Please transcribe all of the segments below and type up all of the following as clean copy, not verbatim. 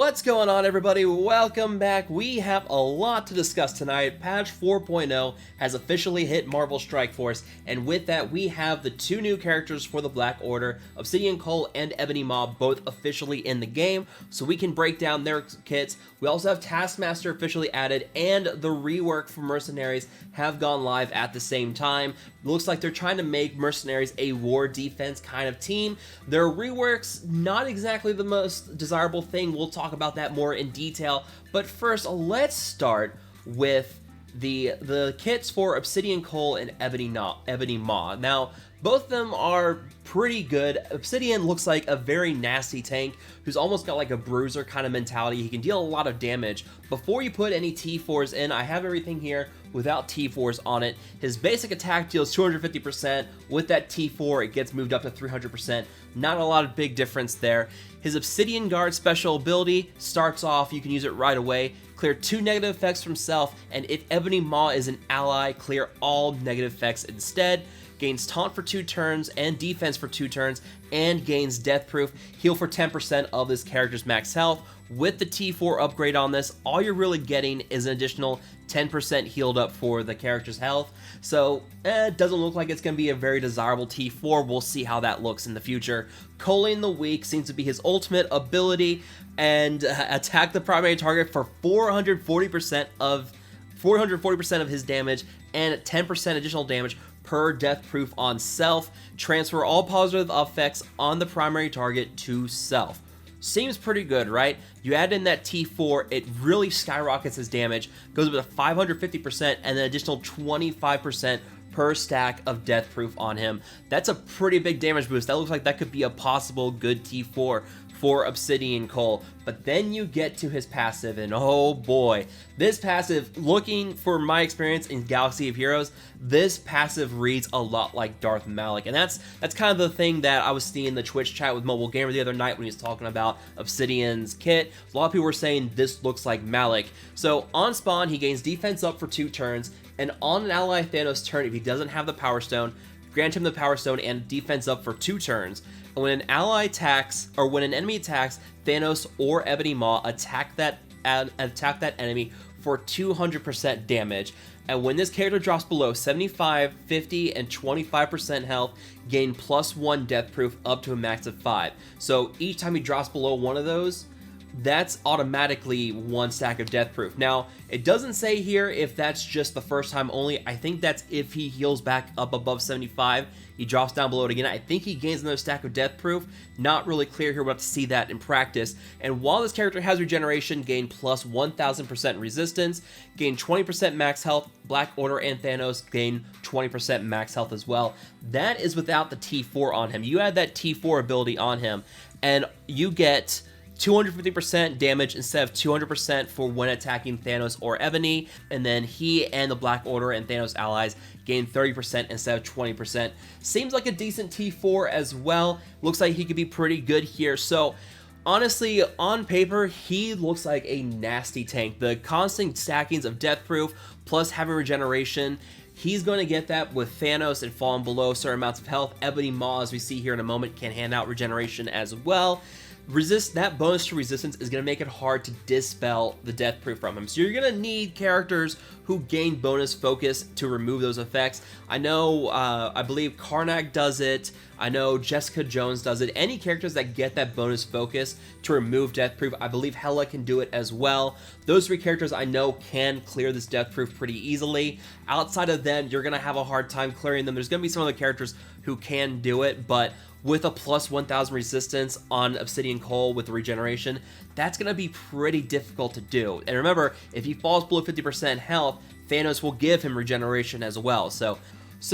What's going on, everybody? Welcome back. We have a lot to discuss tonight. Patch 4.0 has officially hit Marvel Strike Force, and with that we have the two new characters for the Black Order, Obsidian, Cull, and Ebony Maw, both officially in the game, so we can break down their kits. We also have Taskmaster officially added, and the rework for Mercenaries have gone live at the same time. It looks like they're trying to make Mercenaries a war defense kind of team. Their reworks, not exactly the most desirable thing. We'll talk about that more in detail, but first let's start with the kits for Obsidian, Cull, and Ebony Maw. Now, both of them are pretty good. Obsidian looks like a very nasty tank who's almost got like a bruiser kind of mentality. He can deal a lot of damage. Before you put any T4s in, I have everything here without T4s on it. His basic attack deals 250%. With that T4, it gets moved up to 300%. Not a lot of big difference there. His Obsidian Guard special ability starts off, you can use it right away. Clear 2 negative effects from self, and if Ebony Maw is an ally, clear all negative effects instead. Gains taunt for 2 turns and defense for 2 turns, and gains death proof. Heal for 10% of this character's max health. With the T4 upgrade on this, all you're really getting is an additional 10% healed up for the character's health. So, it doesn't look like it's going to be a very desirable T4. We'll see how that looks in the future. Culling the Weak seems to be his ultimate ability, and attack the primary target for 440% of his damage, and 10% additional damage per death proof on self. Transfer all positive effects on the primary target to self. Seems pretty good, right? You add in that T4, it really skyrockets his damage, goes up to 550%, and an additional 25% per stack of death proof on him. That's a pretty big damage boost. That looks like that could be a possible good T4 for Obsidian Cull. But then you get to his passive, and oh boy, this passive, looking for my experience in Galaxy of Heroes, this passive reads a lot like Darth Malik, and that's kind of the thing that I was seeing in the Twitch chat with Mobile Gamer the other night when he was talking about Obsidian's kit. A lot of people were saying this looks like Malik. So on spawn, he gains defense up for 2 turns, and on an ally Thanos turn, if he doesn't have the Power Stone, grant him the Power Stone and defense up for 2 turns. And when an ally attacks, or when an enemy attacks, Thanos or Ebony Maw attack that enemy for 200% damage. And when this character drops below 75, 50, and 25% health, gain +1 death proof up to a max of 5. So each time he drops below one of those, that's automatically 1 stack of death proof. Now, it doesn't say here if that's just the first time only. I think that's if he heals back up above 75, he drops down below it again. I think he gains another stack of death proof. Not really clear here. We'll have to see that in practice. And while this character has regeneration, gain plus 1000% resistance, gain 20% max health. Black Order and Thanos gain 20% max health as well. That is without the T4 on him. You add that T4 ability on him, and you get 250% damage instead of 200% for when attacking Thanos or Ebony, and then he and the Black Order and Thanos allies gain 30% instead of 20%. Seems like a decent T4 as well. Looks like he could be pretty good here. So honestly, on paper, he looks like a nasty tank. The constant stackings of death proof plus having regeneration, he's going to get that with Thanos and falling below certain amounts of health. Ebony Maw, as we see here in a moment, can hand out regeneration as well. That bonus to resistance is going to make it hard to dispel the death proof from him. So you're going to need characters who gain bonus focus to remove those effects. I know, I believe Karnak does it. I know Jessica Jones does it. Any characters that get that bonus focus to remove death proof, I believe Hela can do it as well. Those 3 characters I know can clear this death proof pretty easily. Outside of them, you're going to have a hard time clearing them. There's going to be some other characters who can do it, but with a plus 1000 resistance on Obsidian Cull with the regeneration, that's going to be pretty difficult to do. And remember, if he falls below 50% health, Thanos will give him regeneration as well. So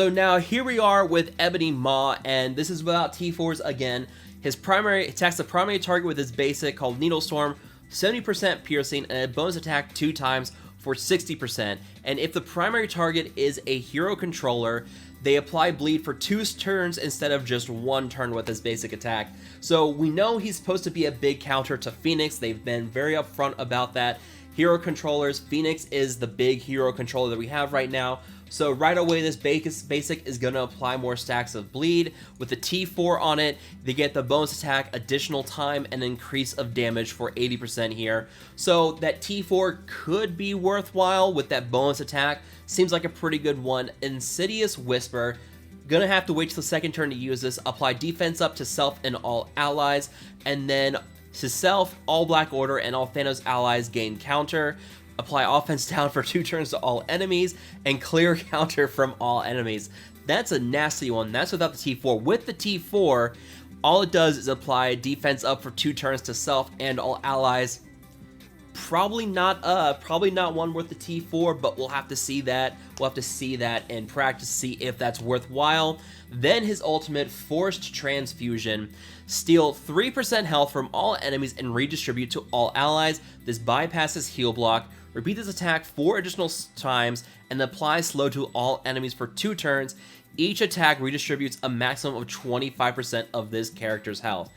now here we are with Ebony Maw, and this is without T4s again. His primary attacks the primary target with his basic called Needle Storm, 70% piercing, and a bonus attack 2 times for 60%. And if the primary target is a hero controller, they apply bleed for 2 turns instead of just 1 turn with his basic attack. So we know he's supposed to be a big counter to Phoenix. They've been very upfront about that. Hero controllers, Phoenix is the big hero controller that we have right now. So right away, this basic is going to apply more stacks of bleed. With the T4 on it, they get the bonus attack, additional time, and increase of damage for 80% here. So that T4 could be worthwhile with that bonus attack. Seems like a pretty good one. Insidious Whisper. Gonna have to wait till the second turn to use this. Apply defense up to self and all allies. And then to self, all Black Order and all Thanos allies gain counter. Apply offense down for 2 turns to all enemies, and clear counter from all enemies. That's a nasty one. That's without the T4. With the T4, all it does is apply defense up for 2 turns to self and all allies. Probably not one worth the T4, but we'll have to see that. We'll have to see that in practice, see if that's worthwhile. Then his ultimate, Forced Transfusion. Steal 3% health from all enemies and redistribute to all allies. This bypasses heal block. Repeat this attack 4 additional times and apply slow to all enemies for 2 turns. Each attack redistributes a maximum of 25% of this character's health.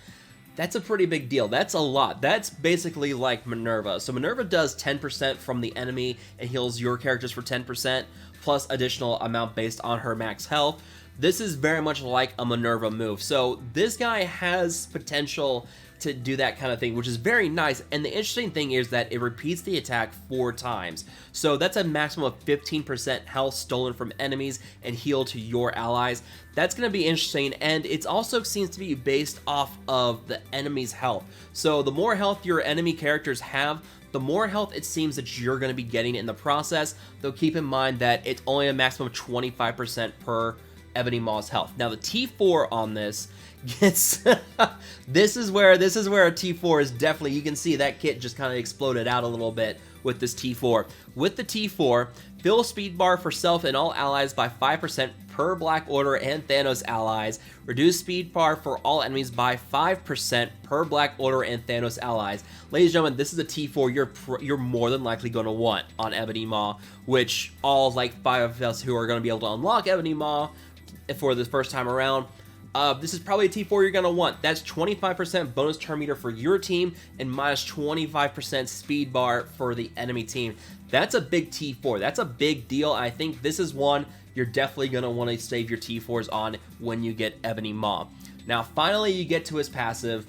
That's a pretty big deal. That's a lot. That's basically like Minerva. So Minerva does 10% from the enemy and heals your characters for 10%, plus additional amount based on her max health. This is very much like a Minerva move. So this guy has potential to do that kind of thing, which is very nice. And the interesting thing is that it repeats the attack 4 times. So that's a maximum of 15% health stolen from enemies and healed to your allies. That's going to be interesting, and it also seems to be based off of the enemy's health. So the more health your enemy characters have, the more health it seems that you're going to be getting in the process, though keep in mind that it's only a maximum of 25% per Ebony Maw's health. Now the T4 on this gets this is where a T4 is definitely, you can see that kit just kind of exploded out a little bit with this T4. With the T4, fill speed bar for self and all allies by 5% per Black Order and Thanos allies. Reduce speed bar for all enemies by 5% per Black Order and Thanos allies. Ladies and gentlemen, this is a T4 you're more than likely going to want on Ebony Maw, which all like 5 of us who are going to be able to unlock Ebony Maw for the first time around, this is probably a T4 you're going to want. That's 25% bonus turn meter for your team and minus 25% speed bar for the enemy team. That's a big T4. That's a big deal. I think this is one you're definitely going to want to save your T4s on when you get Ebony Maw. Now, finally, you get to his passive,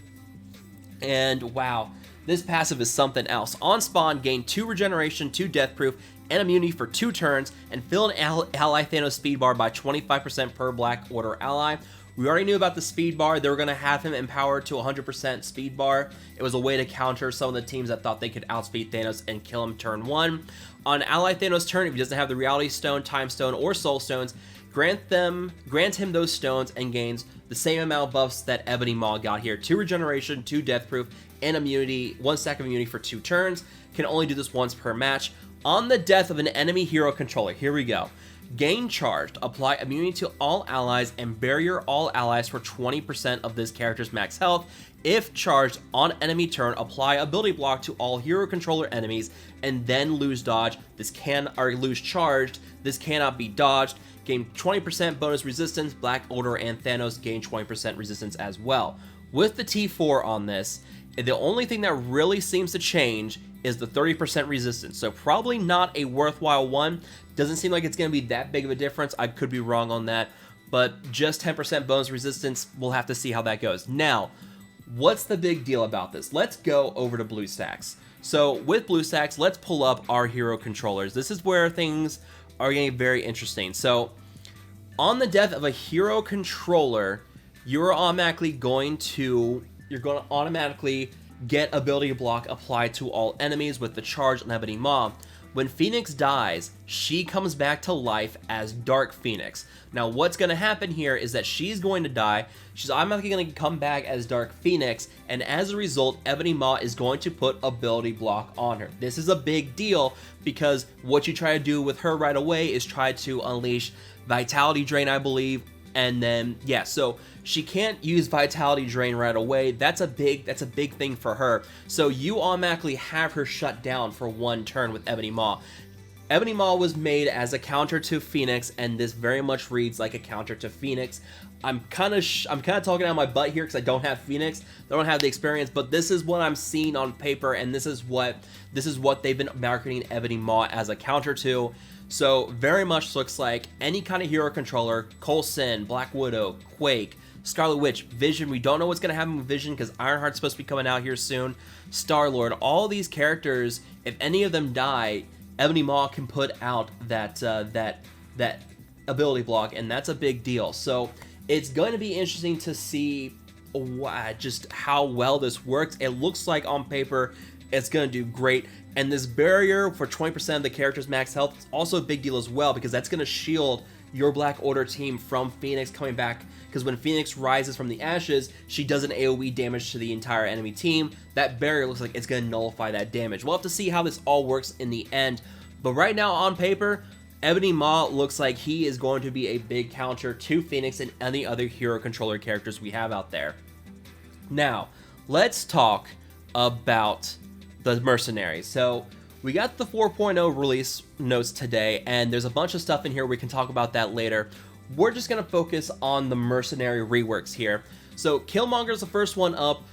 and wow, this passive is something else. On spawn, gain 2 regeneration, 2 death proof, and immunity for 2 turns, and fill an ally Thanos speed bar by 25% per Black Order ally. We already knew about the speed bar. They were going to have him empowered to 100% speed bar. It was a way to counter some of the teams that thought they could outspeed Thanos and kill him turn 1. On ally Thanos' turn, if he doesn't have the Reality Stone, Time Stone, or Soul Stones, grant him those stones and gains the same amount of buffs that Ebony Maw got here. 2 regeneration, 2 death proof, and immunity, 1 stack of immunity for 2 turns. Can only do this once per match. On the death of an enemy hero controller, here we go. Gain charged, apply immunity to all allies and barrier all allies for 20% of this character's max health. If charged on enemy turn, apply ability block to all hero controller enemies and then lose dodge. Lose charged. This cannot be dodged. Gain 20% bonus resistance. Black Order and Thanos gain 20% resistance as well. With the T4 on this, the only thing that really seems to change is the 30% resistance. So probably not a worthwhile one. Doesn't seem like it's going to be that big of a difference. I could be wrong on that, but just 10% bonus resistance. We'll have to see how that goes. Now, what's the big deal about this? Let's go over to BlueStacks. So with BlueStacks, let's pull up our hero controllers. This is where things are getting very interesting. So on the death of a hero controller, you're going to automatically get ability block applied to all enemies with the charge on Ebony Maw. When Phoenix dies, she comes back to life as Dark Phoenix. Now, what's going to happen here is that she's going to die. She's automatically going to come back as Dark Phoenix, and as a result, Ebony Maw is going to put ability block on her. This is a big deal because what you try to do with her right away is try to unleash Vitality Drain, I believe, and then, yeah, so she can't use Vitality Drain right away. That's a big thing for her. So you automatically have her shut down for 1 turn with Ebony Maw. Ebony Maw was made as a counter to Phoenix, and this very much reads like a counter to Phoenix. I'm kind of talking out of my butt here because I don't have Phoenix, I don't have the experience, but this is what I'm seeing on paper, and this is what they've been marketing Ebony Maw as a counter to. So very much looks like any kind of hero controller: Coulson, Black Widow, Quake, Scarlet Witch, Vision. We don't know what's going to happen with Vision because Ironheart's supposed to be coming out here soon. Star-Lord, all these characters, if any of them die, Ebony Maw can put out that ability block, and that's a big deal. So it's going to be interesting to see just how well this works. It looks like on paper it's going to do great. And this barrier for 20% of the character's max health is also a big deal as well, because that's going to shield your Black Order team from Phoenix coming back, because when Phoenix rises from the ashes, she does an AoE damage to the entire enemy team. That barrier looks like it's going to nullify that damage. We'll have to see how this all works in the end, but right now on paper, Ebony Maw looks like he is going to be a big counter to Phoenix and any other hero controller characters we have out there. Now, let's talk about the Mercenary. So we got the 4.0 release notes today, and there's a bunch of stuff in here. We can talk about that later. We're just going to focus on the Mercenary reworks here. So Killmonger's the first one up,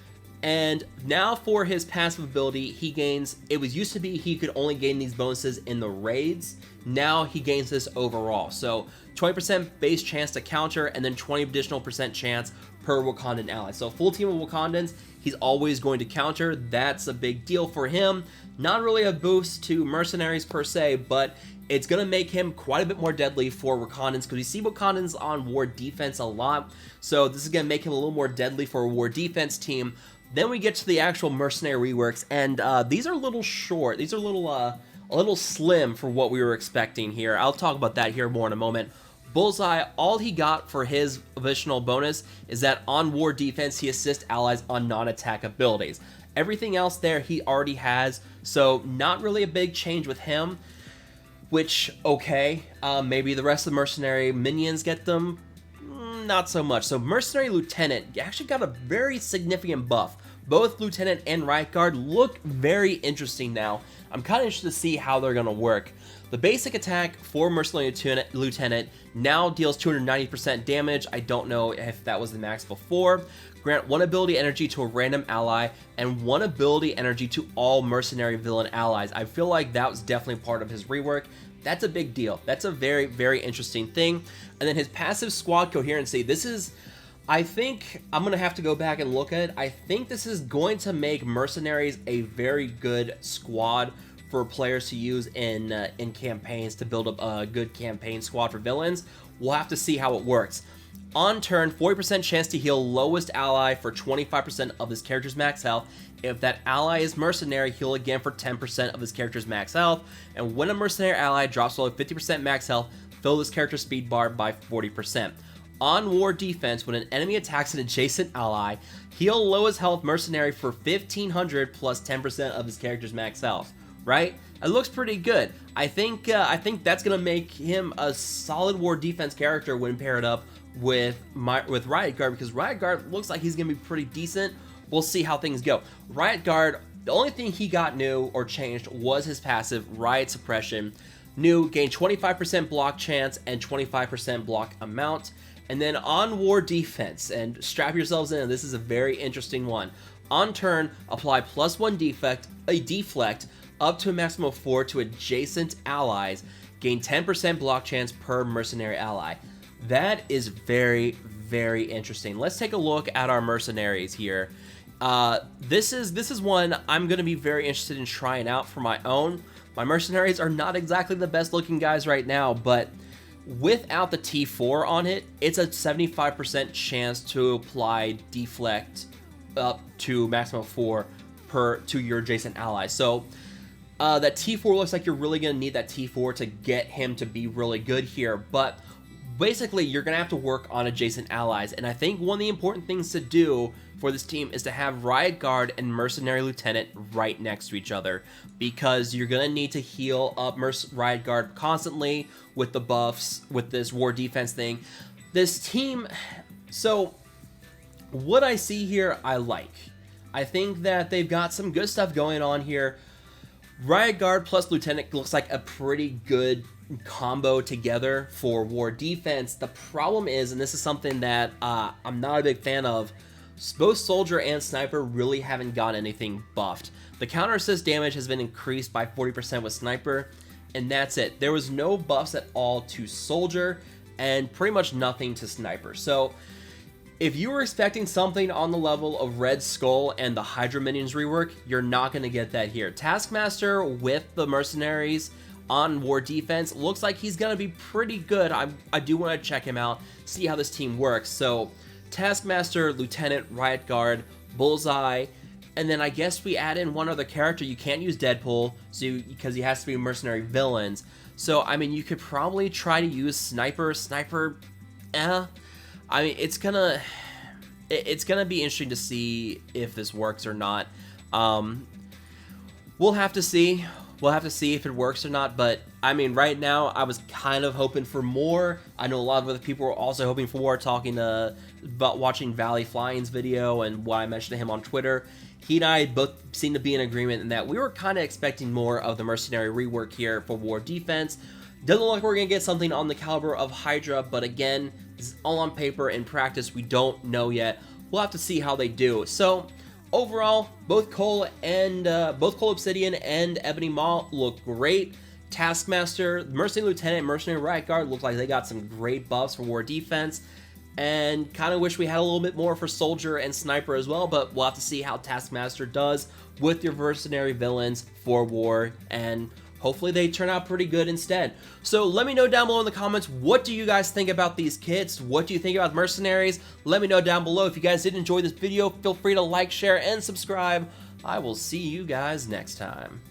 and now for his passive ability, he gains, it was used to be he could only gain these bonuses in the raids. Now he gains this overall. So 20% base chance to counter, and then 20 additional percent chance per Wakandan ally. So full team of Wakandans, he's always going to counter. That's a big deal for him. Not really a boost to Mercenaries per se, but it's going to make him quite a bit more deadly for Wakandans, because we see Wakandans on war defense a lot. So this is going to make him a little more deadly for a war defense team. Then we get to the actual Mercenary reworks, and these are a little short. These are a little slim for what we were expecting here. I'll talk about that here more in a moment. Bullseye, all he got for his additional bonus is that on war defense, he assists allies on non-attack abilities. Everything else there he already has, so not really a big change with him, which, okay, maybe the rest of the Mercenary minions get them, not so much. So Mercenary Lieutenant actually got a very significant buff. Both Lieutenant and Riot Guard look very interesting now. I'm kind of interested to see how they're going to work. The basic attack for Mercenary Lieutenant now deals 290% damage. I don't know if that was the max before. Grant 1 ability energy to a random ally and 1 ability energy to all Mercenary villain allies. I feel like that was definitely part of his rework. That's a big deal. That's a very, very interesting thing. And then his passive squad coherency. This is, I think, I'm going to have to go back and look at it. I think this is going to make Mercenaries a very good squad for players to use in campaigns to build up a good campaign squad for villains. We'll have to see how it works. On turn, 40% chance to heal lowest ally for 25% of his character's max health. If that ally is Mercenary, heal again for 10% of his character's max health. And when a Mercenary ally drops below 50% max health, fill this character's speed bar by 40%. On war defense, when an enemy attacks an adjacent ally, heal lowest health Mercenary for 1500 plus 10% of his character's max health. Right? It looks pretty good. I think that's gonna make him a solid war defense character when paired up with Riot Guard, because Riot Guard looks like he's gonna be pretty decent. We'll see how things go. Riot Guard, the only thing he got new or changed was his passive, Riot Suppression. New, gained 25% block chance and 25% block amount. And then on war defense, and strap yourselves in, this is a very interesting one. On turn, apply +1 deflect up to a maximum of 4 to adjacent allies. Gain 10% block chance per Mercenary ally. That is very, very interesting. Let's take a look at our Mercenaries here. This is one I'm going to be very interested in trying out for my own. My Mercenaries are not exactly the best looking guys right now, but without the T4 on it, it's a 75% chance to apply deflect up to maximum 4 to your adjacent ally. So that T4 looks like you're really going to need that T4 to get him to be really good here, but basically you're going to have to work on adjacent allies, and I think one of the important things to do for this team is to have Riot Guard and Mercenary Lieutenant right next to each other, because you're going to need to heal up Riot Guard constantly with the buffs, with this war defense thing. This team, so what I see here, I like. I think that they've got some good stuff going on here. Riot Guard plus Lieutenant looks like a pretty good combo together for war defense. The problem is, and this is something that I'm not a big fan of, both Soldier and Sniper really haven't got anything buffed. The counter assist damage has been increased by 40% with Sniper, and that's it. There was no buffs at all to Soldier, and pretty much nothing to Sniper. So if you were expecting something on the level of Red Skull and the Hydra Minions rework, you're not going to get that here. Taskmaster with the Mercenaries on war defense looks like he's going to be pretty good. I do want to check him out, see how this team works. So Taskmaster, Lieutenant, Riot Guard, Bullseye, and then I guess we add in one other character. You can't use Deadpool because he has to be mercenary villains. So, I mean, you could probably try to use Sniper. I mean, it's gonna be interesting to see if this works or not. We'll have to see. We'll have to see if it works or not, but I mean, right now, I was kind of hoping for more. I know a lot of other people were also hoping for more, talking about watching Valley Flying's video and what I mentioned to him on Twitter. He and I both seem to be in agreement in that we were kind of expecting more of the Mercenary rework here for war defense. Doesn't look like we're going to get something on the caliber of Hydra, but again, this is all on paper. In practice, we don't know yet. We'll have to see how they do. So, overall, both Cull Obsidian and Ebony Maw look great. Taskmaster, Mercenary Lieutenant, Mercenary Riot Guard look like they got some great buffs for war defense. And kind of wish we had a little bit more for Soldier and Sniper as well, but we'll have to see how Taskmaster does with your mercenary villains for war, and hopefully they turn out pretty good instead. So let me know down below in the comments, what do you guys think about these kits? What do you think about Mercenaries? Let me know down below. If you guys did enjoy this video, feel free to like, share, and subscribe. I will see you guys next time.